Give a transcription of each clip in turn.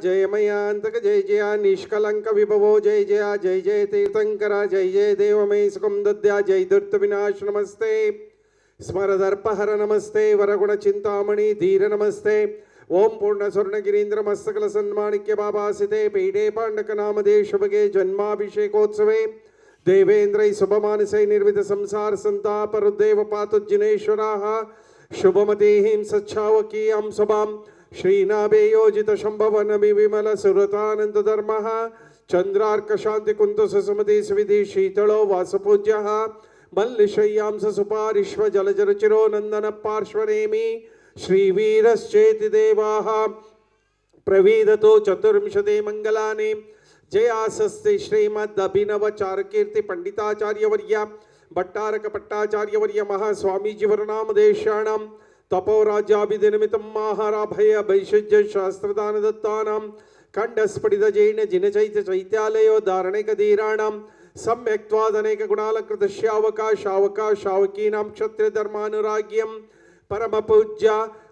जयमयांतक जय जया निष्कलंक विभवो जय जया जय जय तीर्थंकर जय जय देवमय सुखम दद्या जय दुर्त विनाश नमस्ते स्मरदर्पहर नमस्ते वरगुण चिंतामणि धीर नमस्ते ओम पूर्ण स्वर्णगिरीन्द्र मस्तकल सन्माणिक्य बाबासिते पीठे पांडक नामदे शुभगे जन्माभिषेकोत्सवे देवेन्द्रै शुभमानसै निर्विध संसार संताप रुद्देव पातुज्जिनेश्वराः शुभमतीं सच्छावकीयां सभां श्रीनाभे योजित शंभवन विमल सुरतानंद धर्मः चंद्रार्क शांति कुंत सुमति सुविधि शीतलो वासपूज्यः मल्लिशय्यां सुपारिश्व जलजरचिरो नंदन पार्श्वनेमि श्रीवीरश्चेति देवाः प्रवीदतो चतुर्विंशति मंगलानि जयासस्ति श्रीमद् अभिनव चारकीर्ति पंडिताचार्यवर्य भट्टारक पट्टाचार्यवर्य महास्वामीजी वर्णामदेशाणां तपोराज्याभिनिमित्तं महाराभय भैषज्य शास्त्रदान दत्तानां खंडस्फटित जैन जिनचैत्य चैत्यालयो धारणिकधीराणां सम्यक्त्वादनेक गुणालंकृत शावकीनां क्षत्रिय धर्मानुराग्यं परम पूज्य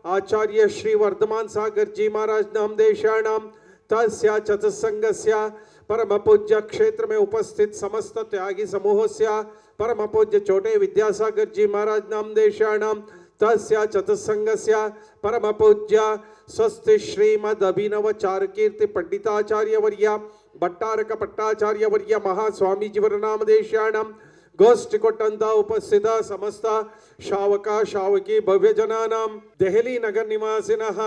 आचार्य श्री वर्धमान सागर जी महाराज नामदेशाणां तस्य चतुस्संगस्य परम पूज्य क्षेत्र में उपस्थित समस्त त्यागी समूहस्य परम पूज्य छोटे विद्यासागर जी महाराज नामदेशाणां तस्य चतुस्संगस्य परम पूज्य स्वस्ति श्रीमद् अभिनव चारकीर्ति पंडिताचार्यवर्य भट्टारक पट्टाचार्यवर्य महास्वामीजी वर्णामदेशाणां गोष्ठी कोट्टंत उपस्थित समस्त शावका शावकी भव्य जनानां देहली नगर निवासिनः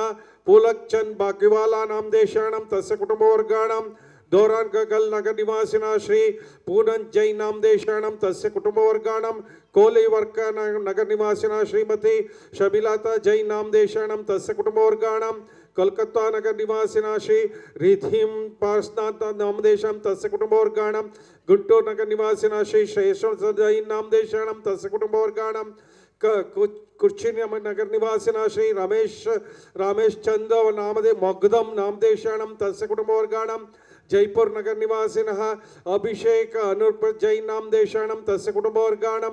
पूलकचंद बाकीवाला नामदेशाणां तस्य कुटुंबवर्गाणां दोरान गगल नगर निवासिनः श्री पूनन जैन नामदेशाणां तस्य कुटुंबवर्गाणां कोलीवर्क नगर निवासिनः श्रीमती शबिलाता जैन नामदेशाणां तस्य कुटुंबवर्गाणां कोलकाता नगर निवासिनः श्री रिथिम पार्शनाथ नामदेशां तस्य कुटुंबवर्गाणां गुंटूर नगर निवासिनः श्री श्रेष्ठ जैन नामदेशाणां तस्य कुटुंबवर्गाणां कुर्ची नगर निवासिनः श्री रमेश चंद्र नामदे मोगदम नामदेशाणां तस्य कुटुंबवर्गाणां जयपुर नगर निवासिनः अभिषेक अनुप जैन नामदेशाणां तस्य कुटुंबवर्गाणां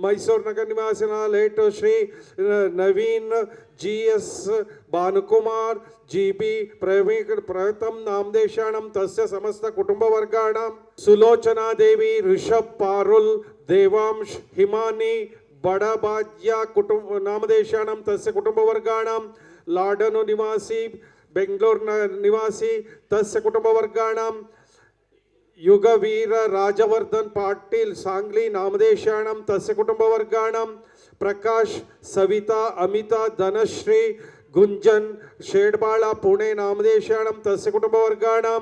मैसूर नगर निवासिनः लेट श्री नवीन GS भानुकुमार GB प्रथम नामदेशाणां तस्य समस्त कुटुंबवर्गाणां सुलोचना देवी ऋषभ पारुल देवांश हिमानी बड़बाज्या कुटुंब नामदेशाणां तस्य कुटुंबवर्गाणां लाडनो निवासी बेंगलोर निवासी तस्य कुटुंबवर्गाणां युगवीर राजवर्धन पाटिल सांगली नामदेशाणां तस्य कुटुंबवर्गाणां प्रकाश सविता अमिता धनश्री गुंजन शेडबाला पुणे नामदेशाणां तस्य कुटुंबवर्गाणां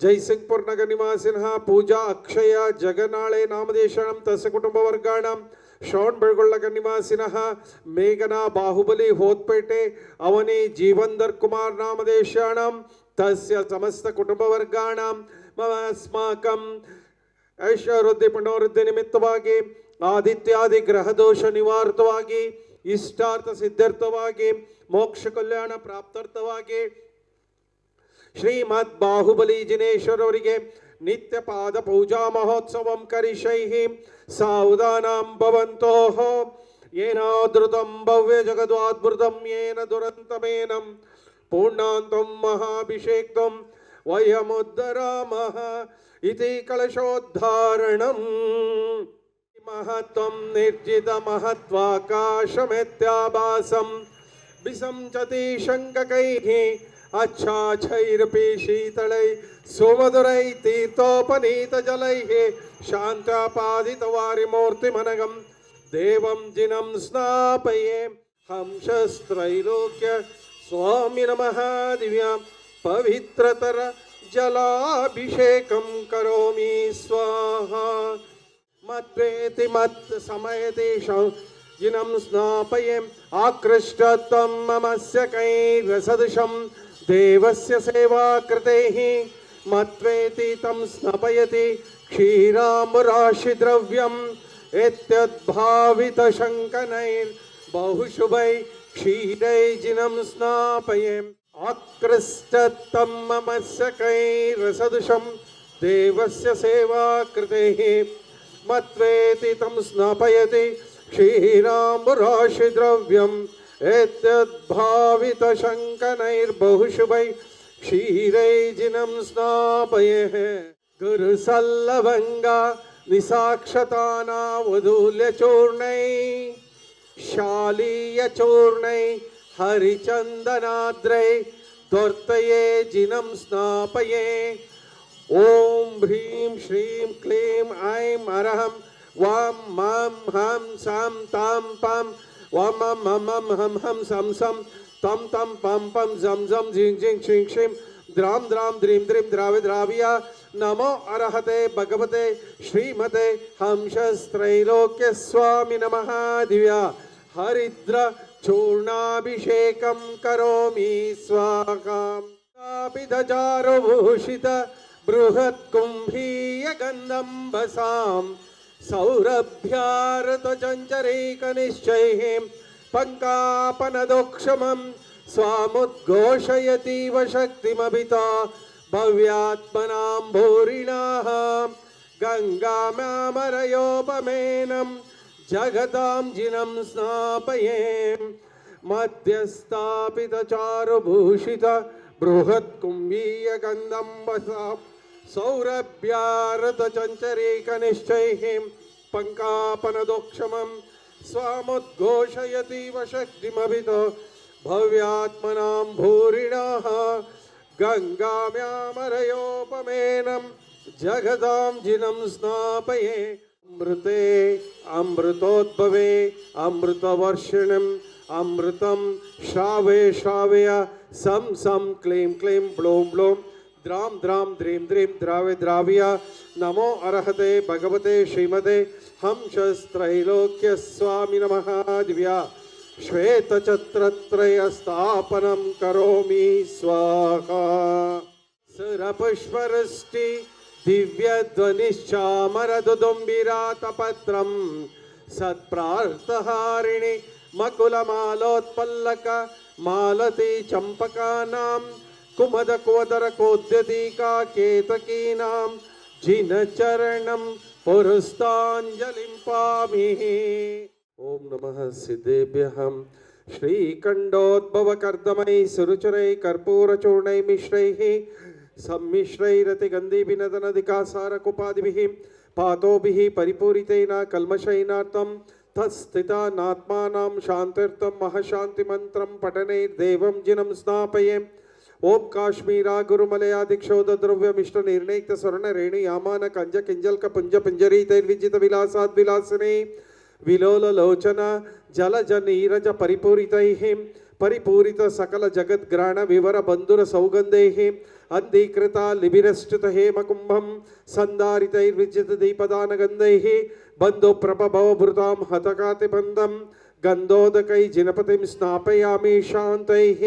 जयसिंहपुर नगर निवासिनः पूजा अक्षय जगनाळे नामदेशाणां तस्य कुटुंबवर्गाणां शॉन बेळगोळ निवासिनः मेघना बाहुबली होत्पेटे अवनी जीवंदर कुमार नामदेशाणां तस्य समस्त कुटुंबवर्गाणां अस्माकं ऐश्वर्य पुनरुद्धि निमित्तವಾಗಿ ಆದಿತ್ಯಾದಿ ಗ್ರಹ ದೋಷ ನಿವಾರಣಾರ್ಥವಾಗಿ ಇಷ್ಟಾರ್ಥ ಸಿದ್ಧಾರ್ಥವಾಗಿ ಮೋಕ್ಷ ಕಲ್ಯಾಣ ಪ್ರಾಪ್ತಾರ್ಥವಾಗಿ ಶ್ರೀಮದ್ ಬಾಹುಬಲಿ ಜಿನೇಶ್ವರವರಿಗೆ ನಿತ್ಯ ಪಾದ ಪೂಜಾ ಮಹೋತ್ಸವಂ ಕರಿಷೈಃ ಸಾವಧಾನಂ ಭವಂತೋಃ येनादृतं भव्य जगद्वाद्भुतं येन दुरन्तमेनं पूर्णान्तं महाभिषेक्तं वयमुद्धरामः इति कलशोद्धारणम् महत्त्वं निर्जित महत्त्वाकाशमित्याभासं विसंचति शङ्ककैः अच्छाच्छैरपि शीतलै सुमधुरै तीर्थोपनीतजलैः शान्तापादितवारिमूर्तिमनगं देवं जिनं स्नापये हंसस्त्रैलोक्य स्वामी नमः दिव्यां पवित्रतर जलाभिषेकं करोमि स्वाहा मत्वेति मत् समयति जिनं स्नापये आकृष्टत्वं ममस्य कैरसदृशं देवस्य सेवा कृतेः मत्वेति तं स्नापयति क्षीराम्बराशिद्रव्यम् एतद्भावितशङ्कनैर्बहुशुभैः क्षीरैर्जिनं स्नापये आकृष्टत्वं ममस्य कैरसदृशं देवस्य सेवा कृतेः मत्वेति तं स्नापयति क्षीराम्बराशिद्रव्यम् एतद्भावितशङ्कनैर्बहुशुभैः क्षीरैजिनं स्नापयेः गुरुसल्लभङ्गा निसाक्षतानावधूल्यचूर्णै शालीयचूर्णै हरिचन्दनाद्रै द्वर्तये जिनं स्नापये ॐ ह्रीं श्रीं क्लीं ऐं अरहं वां मां हं सां तां पं वां मं मं मं हं हं सं सं तं तं पं पं झं झं झिं झिं क्षिं क्षिं द्रां द्रां द्रीं द्रीं द्रावि द्राविया नमो अरहते भगवते श्रीमते हंसस्त्रैलोक्यस्वामी नमः दिव्या हरिद्र चूर्णाभिषेकं करोमि स्वाहा पिदचारुभूषित बृहत्कुम्भीय गन्धम्बसां सौरभ्यारतचञ्चरीकनिश्चैः पङ्कापनदोक्षमं स्वामुद्घोषयतीव शक्तिमभिता भव्यात्मनां भूरिणाः गङ्गामामरयोपमेनं जगतां जिनं स्नापये मध्यस्थापितचारुभूषित बृहत्कुम्भीय गन्धम्बसा सौरभ्यारतचञ्चरीकनिश्चैः पङ्कापनदोक्षमं स्वामुद्घोषयतीव शक्तिमभितो भव्यात्मनां भूरिणः गङ्गाम्यामरयोपमेनं जगतां जिनं स्नापये अमृते अमृतोद्भवे अमृतवर्षिणम् अमृतं श्रावे श्रावय सं सं क्लीं क्लीं ब्लूं ब्लूं द्रां द्रां द्रीं द्रीं द्रावे द्राविया नमो अरहते भगवते श्रीमते हंसस्त्रैलोक्यस्वामी नमः दिव्या श्वेतचत्रत्रयस्थापनं करोमि स्वाहा सुरपुष्पवृष्टि दिव्यध्वनिश्चामरदुदुम्बिरातपत्रं सत्प्रार्थहारिणि मकुलमालोत्पल्लक मालती चंपकानां कुमदकोदरकोद्यतिका केतकीनां जिनचरणं पुरस्ताञ्जलिं पामि ओम नमः सिद्धेभ्यः श्रीकण्डोद्भवकर्दमै सुरुचिरै कर्पूरचूर्णै मिश्रैः सम्मिश्रैरतिगन्धिभिनदनदिकासारकुपादिभिः पातोभिः परिपूरितेन कल्मषैनार्थं तत्स्थितानात्मानां शान्त्यर्थं महशान्तिमन्त्रं पठनैर्देवं जिनं स्नापये ओम काश्मीरा गुरुमलयादिक्षोद्रव्यमिष्टनिर्णयिक्तस्वर्णरेणु यामान कंज किंजल्क पुंज पिंजरी तैर्विजित विलासाद् विलासिनी विलोललोचन जलज नीरज परिपूरितैः परिपूरित सकल जगद्ग्राण विवर बंधुर सौगंधैः अंधीकृता लिबिरष्टुत हेमकुंभं संधारितैर्विजित दीपदानगंधैः बंधु प्रभवभृतां हतकातिबन्धं गंधोदकै जिनपतिं स्नापयामि शान्तैः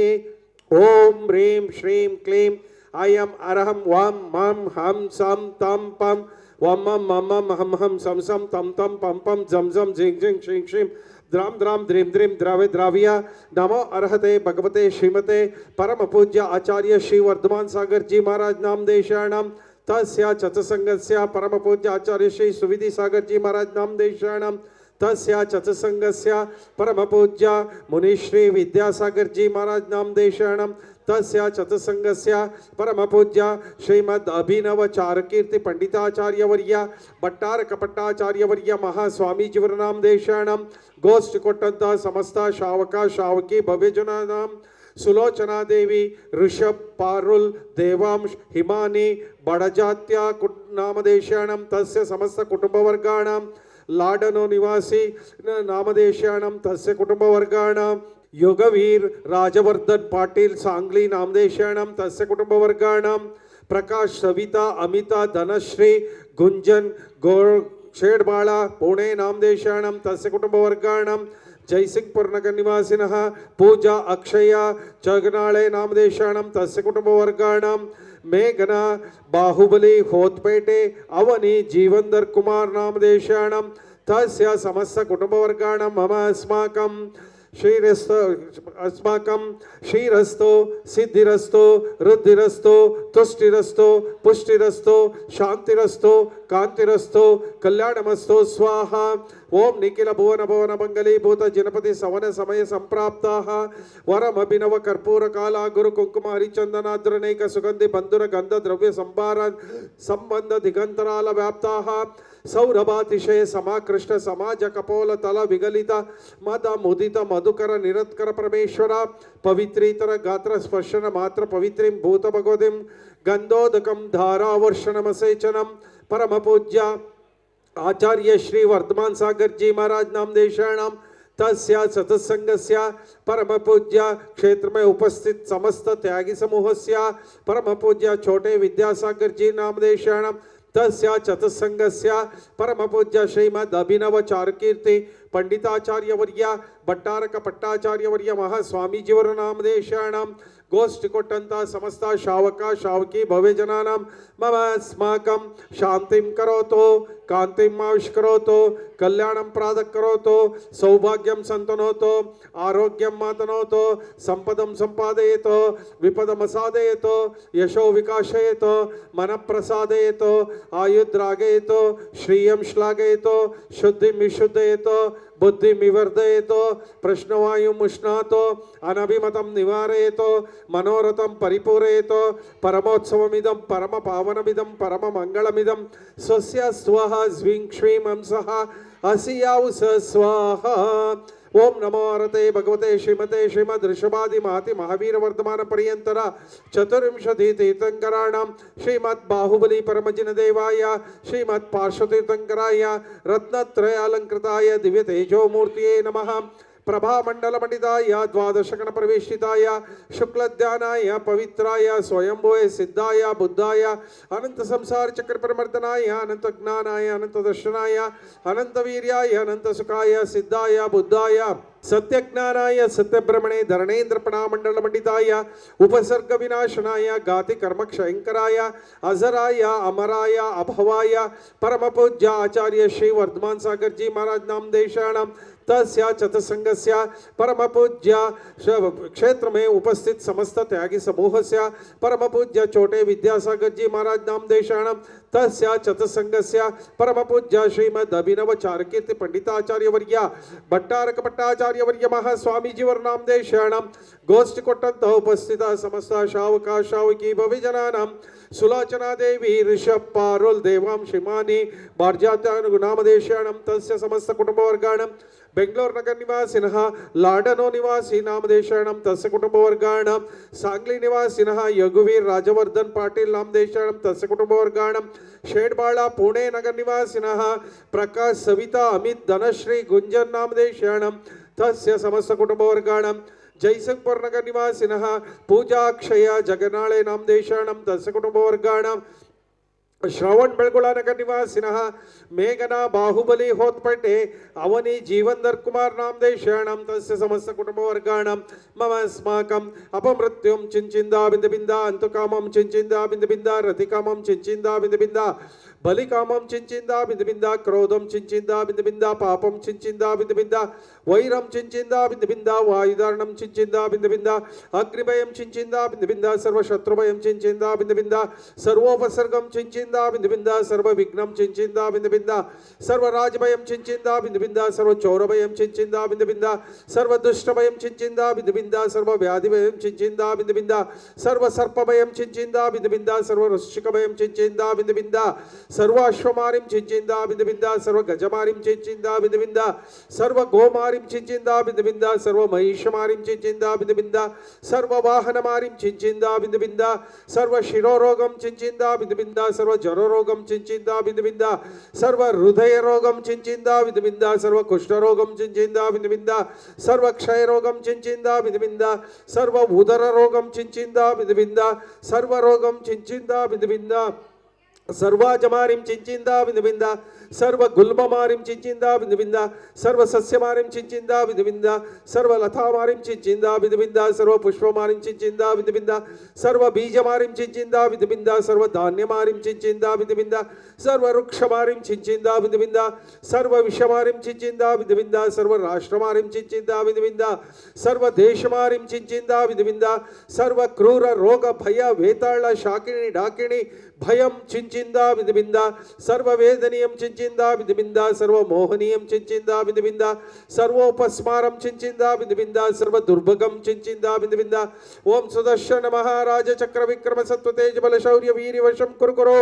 ओम ह्रीं श्रीं क्लीं ऐं अरहं वां मां हं सं तं पं वां मं मं मं हं हं सं सं तं तं पं पं झं झं झिं झिं क्षिं क्षिं द्रां द्रां द्रीं द्रीं द्रावे द्राविया नमो अरहते भगवते श्रीमते परम पूज्य आचार्य श्री वर्धमान सागर जी महाराज नाम देशाणाम तस्य चतुसंगस्य परम पूज्य आचार्य श्री सुविधि सागर जी महाराज नाम देशाणाम तस्य चतुसंगस्य परम पूज्य मुनिश्री विद्यासागर जी महाराज नाम देशाणाम तस्य चतुसंगस्य परम पूज्य श्रीमद अभिनव चारकीर्ति पंडिताचार्यवर्य भट्टार कपट्टाचार्यवर्य महास्वामी जीवनाम देशाणाम गोष्ठ कोट्टंत समस्त शावक शावकी भव्यजनानाम सुलोचना देवी ऋषभ पारुल देवांश हिमानी बड़जात्या नामदेशाणाम तस्य समस्त कुटुंबवर्गाणां लाडनो निवासी नामदेशाणां तस्य कुटुंबवर्गाणां योगवीर राजवर्धन पाटिल सांगली नामदेशाणां तस्य कुटुंबवर्गाणां प्रकाश सविता अमिता धनश्री गुंजन गौर शेडबाळा पुणे नामदेशाणां तस्य कुटुंबवर्गाणां जयसिंगपुर नगर निवासिनः पूजा अक्षय चगनाळे नामदेशाणां तस्य कुटुंबवर्गाणां मेघना बाहुबली होत्पेटे अवनी जीवंदर कुमार नामदेशाणां तस्य समस्त कुटुंबवर्गाणां मम अस्माकं श्रीरस्तो अस्माकं श्रीरस्तो सिद्धिरस्तो रुद्धिरस्तो तुष्टिरस्तो पुष्टिरस्तो शांतिरस्तो कांतिरस्तो कल्याणमस्तो स्वाहा। ओम निखिल भुवन भवन मंगलीभूत जनपति सवन समय संप्राप्ताः वरम अभिनव कर्पूर काला गुरु कुंकुम हरिचंदनाद्रनेक सुगंधि बंधुर गंध द्रव्य संभार संबंध दिगंतराल व्याप्ताः सौरभातिशय समाकृष्ट समाज कपोल तल विगलित मद मुदित मधुकर निरत्कर परमेश्वर पवित्रीतर गात्र स्पर्शन मात्र पवित्रीं भूत भगवतीं गंधोदकं धारावर्षणमसेचनम परम पूज्य आचार्य श्री वर्धमान सागर जी महाराज नामदेशाणाम तस्य सत्संगस्य परम पूज्य क्षेत्र में उपस्थित समस्त त्यागी समूहस्य परम पूज्य छोटे विद्यासागर जी नामदेशाणाम तस्य चतुस्संगस्य परम पूज्य श्रीमद अभिनव चारुकीर्ति पंडिताचार्य वर्य भट्टारक पट्टाचार्य वर्य महास्वामी जीवर नामदेशाणाम गोष्ठी कोट्टंत समस्त शावक शावकी भव्य जनानां मम अस्माकं शांतिं करोतु कांतिं आविष्करोतु कल्याणं प्रादः करोतु सौभाग्यं सन्तनोतु आरोग्यं मातनोतु संपदं संपादयतु विपदमसादयतु यशो विकासयतु मनप्रसादयतु आयुर्द्रागयतु श्रियं श्लाघयतु शुद्धिं विशुद्धयतु बुद्धिं विवर्धयतु प्रश्नवायुं उष्णातु अनभिमतं निवारयतु मनोरथं परिपूरयतु परमोत्सवमिदं परम पावनमिदं परम मंगलमिदं स्वस्य स्वः ज्वीं क्ष्वीं अंसः असियाउ स्वाहा। ओम नमो हरते भगवते श्रीमते श्रीमद् ऋषभादि महति महावीर वर्धमान पर्यंतर चतुर्विंशति तीर्थंकराणां श्रीमद् बाहुबली परमजिन देवाय श्रीमद् पार्श्वतीर्थंकराय रत्नत्रय अलंकृताय दिव्य तेजो मूर्तिये नमः। प्रभामंडल मंडिताय द्वादशगण प्रवेशिताय शुक्लध्यानाय पवित्राय स्वयंभुवे सिद्धाय बुद्धाय अनंत संसार चक्र प्रमर्दनाय अनंत ज्ञानाय अनंत दर्शनाय अनंत वीर्याय अनंत सुखाय सिद्धाय बुद्धाय सत्य ज्ञानाय सत्य ब्रह्मणे धरणेन्द्र प्रणामंडल मंडिताय उपसर्ग विनाशनाय गाति कर्म क्षयंकराय अजराय अमराय अभवाय परम पूज्य आचार्य श्री वर्धमान सागर जी महाराज नामदेशाणां तस्य चतुसंगस्य परम पूज्य क्षेत्र में उपस्थित समस्त त्यागी समूहस्य परम पूज्य छोटे विद्यासागर जी महाराज नामदेशाणां तस्य चतुसंगस्य परम पूज्य श्रीमद् अभिनव चारुकीर्ति पंडिताचार्य वर्य भट्टारक पट्टाचार्य वर्य महास्वामी जीवर नामदेशाणां गोष्ठी कोट्टंत उपस्थित समस्त शावक शावकी भविजनानां सुलोचना देवी ऋषभ पारुल देवां श्रीमानी भार्जात्यानुगुणामदेशाणां तस्य समस्त कुटुंबवर्गाणां बेंगलोर नगर निवासिनः लाडनो निवासी नामदेशाणां तस्य कुटुंबवर्गाणां सांगली निवासिनः यगुवीर राजवर्धन पाटिल नामदेशाणां तस्य कुटुंबवर्गाणां शेडबाळा पुणे नगर निवासिनः प्रकाश सविता अमित धनश्री गुंजन नामदेशाणां तस्य समस्त कुटुंबवर्गाणां जयसिंहपुर नगर निवासिनः पूजा अक्षय जगनाळे नामदेशाणां तस्य कुटुंबवर्गाणां श्रवण बेळगुಳ नगर निवासिनः मेघना बाहुबली होत्पटे अवनी जीवंदर कुमार नामदेशाणां तस्य समस्त कुटुंबवर्गाणां मम अस्माकं अपमृत्युं चिंचिंदा बिंद बिंदा अंतुकामं चिंचिंदा बिंद बिंदा रतिकामं चिंचिंदा बिंद बिंदा बलिकामं चिंचिंदा बिंद बिंदा क्रोधं चिंचिंदा बिंद बिंदा पापं चिंचिंदा बिंद बिंदा वैरं चिंचिंदा बिंद बिंदा वायुधारणं चिंचिंदा बिंद बिंदा अग्निभयं चिंचिंदा बिंद बिंदा सर्व शत्रुभयं चिंचिंदा बिंद बिंदा सर्वोपसर्गं चिंचिंदा बिंद बिंदा सर्व विघ्नं चिंचिंदा बिंद बिंदा सर्व राजभयं चिंचिंदा बिंद बिंदा सर्व चौरभयं चिंचिंदा बिंद बिंदा सर्व दुष्टभयं चिंचिंदा बिंद बिंदा सर्व व्याधिभयं चिंचिंदा बिंद बिंदा सर्व सर्पभयं चिंचिंदा बिंद बिंदा सर्व वृश्चिकभयं चिंचिंदा बिंद बिंदा सर्व अश्वमारिं चिंचिंदा बिंद बिंदा सर्व गजमारिं चिंचिंदा बिंद बिंदा सर्व गोमारिं चिंचिंदा बिंद बिंदा सर्व महिषमारिं चिंचिंदा बिंद बिंदा सर्व वाहनमारिं चिंचिंदा बिंद बिंदा सर्व शिरोरोगं चिंचिंदा बिंद बिंदा सर्व जरोरोगं चिंचिंदा बिंद बिंदा सर्व हृदय रोगं चिंचिंदा बिंद बिंदा सर्व कुष्ठरोगं चिंचिंदा बिंद बिंदा सर्व क्षयरोगं चिंचिंदा बिंद बिंदा सर्व उदर रोगं चिंचिंदा बिंद बिंदा सर्व रोगं चिंचिंदा बिंद बिंदा सर्वाजमारिं चिंचिंदा बिंदा सर्व गुल्ममारिं चिंचिंदा बिंदा सर्व सस्यमारिं चिंचिंदा बिंदा सर्व लतामारिं चिंचिंदा बिंदा सर्व पुष्पमारिं चिंचिंदा बिंदा सर्व बीजमारिं चिंचिंदा बिंदा सर्व धान्यमारिं चिंचिंदा बिंदा सर्व वृक्षमारिं चिंचिंदा बिंदा सर्व विषमारिं चिंचिंदा बिंदा सर्व राष्ट्रमारिं चिंचिंदा बिंदा सर्व देशमारिं चिंचिंदा बिंदा सर्व क्रूर रोग भय वेताಳ शाकिनी डाकिनी भयं चिंचिंदा बिंदा सर्व वेदनीयं चिंचिंदा बिंदा सर्व मोहनीयं चिंचिंदा बिंदा सर्वोपस्मारं चिंचिंदा बिंदा सर्व दुर्भगं चिंचिंदा बिंदा ओम सुदर्शन महाराज चक्र विक्रम सत्व तेज बल शौर्य वीर वशं कुरु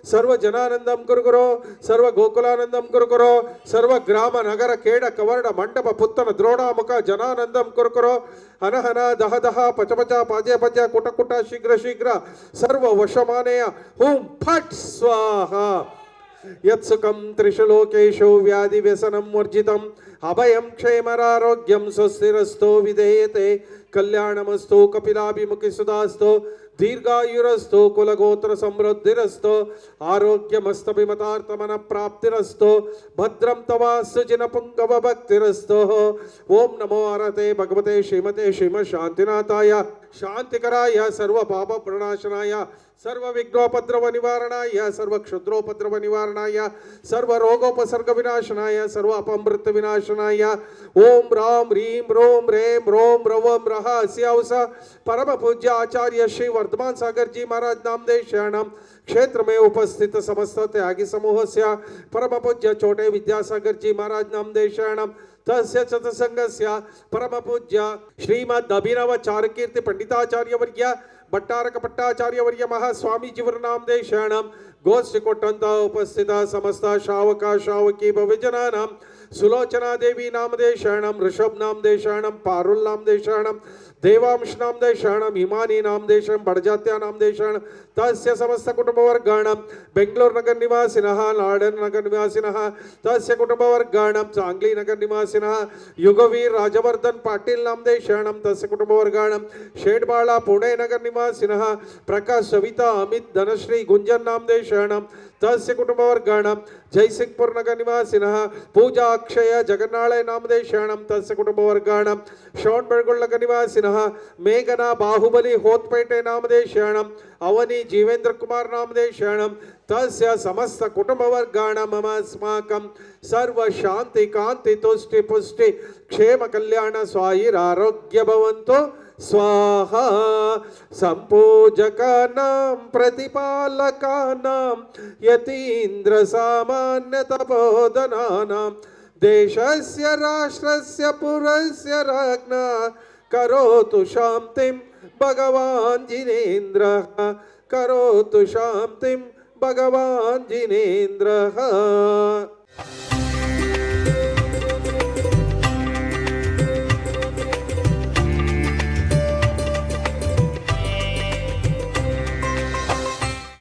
सर्व जनानंदं कुरु सर्व गोकुलानंदं कुरु सर्व ग्राम नगर केड कवर्ण मंडप पुत्तन द्रोಣ मुख जनानंदं कुरु हन हन दह दह पच पच पाज पच कुट कुट शीघ्र शीघ्र सर्व वशमानेय हुं फट स्वाहा यत्सुखं त्रिषु लोकेषु व्याधि व्यसनं वर्जितम् अभयं क्षेमरारोग्यं स्वस्तिरस्तो विधेयते कल्याणमस्तु कपिलाभिमुखि सुधास्तु दीर्घायुरस्तु कुलगोत्र समृद्धिरस्तु आरोग्यमस्तभिमतार्थमन प्राप्तिरस्तु भद्रं तवास्तु जिनपुंगव भक्तिरस्तु ओम नमो हरते भगवते श्रीमते श्रीमद् शांतिनाथाय शांतिकराय सर्व पाप प्रणाशनाय सर्व विघ्नोपद्रव निवारणाय सर्व क्षुद्रोपद्रव निवारणाय सर्व रोगोपसर्ग विनाशनाय सर्व अपमृत विनाशनाय ओम राम ह्रीं रोम रेम रोम रवम रह अस्यावस परम पूज्य आचार्य श्री वर्धमान सागर जी महाराज नामदेव शरणम क्षेत्र में उपस्थित समस्त त्यागी समूह से परम पूज्य छोटे विद्यासागर जी महाराज नामदेव शरणम तस्य चतसंगस्य परम पूज्य श्रीमद् अभिनव चारुकीर्ति पंडिताचार्य वर्य भट्टारक भट्टाचार्य वर्य महास्वामी जीवर नामदेव शरणम गोष्ठी कोट्टंत उपस्थित समस्त श्रावक श्रावकी भवजनानां सुलोचना देवी नामदेव शरणम ऋषभ नामदेव शरणम पारुल नामदेव शरणम देवांश नामदेव शरणम हिमानी नामदेव शरणम बड़जात्या नामदेव शरणम तस्य समस्त कुटुंबवर्गाणां बेंगलूर नगर निवासिनः लाडन नगर निवासिनः तस्य कुटुंबवर्गाणां सांगली नगर निवासिनः युगवीर राजवर्धन पाटिल नामदेव शरणम तस्य कुटुंबवर्गाणां शेडबाळा पुणे नगर निवासिनः प्रकाश सविता अमित धनश्री गुंजन नामदेव शरणम तस्य कुटुंबवर्गाणां जयसिंहपुर नगर निवासिनः पूजा अक्षय जगन्नाळे नामदेव शरणम तस्य कुटुंबवर्गाणां श्रवण बेळगोळ नगर निवासिनः मेघना बाहुबली होतपेटे नामदेव शरणम अवनी जीवेंद्र कुमार नामदेव शरणम तस्य समस्त कुटुंबवर्गाणां मम अस्माकं सर्व शांति कांति तुष्टि पुष्टि क्षेम कल्याण स्वायुर आरोग्य भवन्तु स्वाहा संपूजकानां प्रतिपालकानां यतीन्द्र सामान्य तपोधनानां देशस्य राष्ट्रस्य पुरस्य राज्ञा करोतु शांतिं भगवान् जिनेन्द्रः करोतु शांतिं भगवान् जिनेन्द्रः।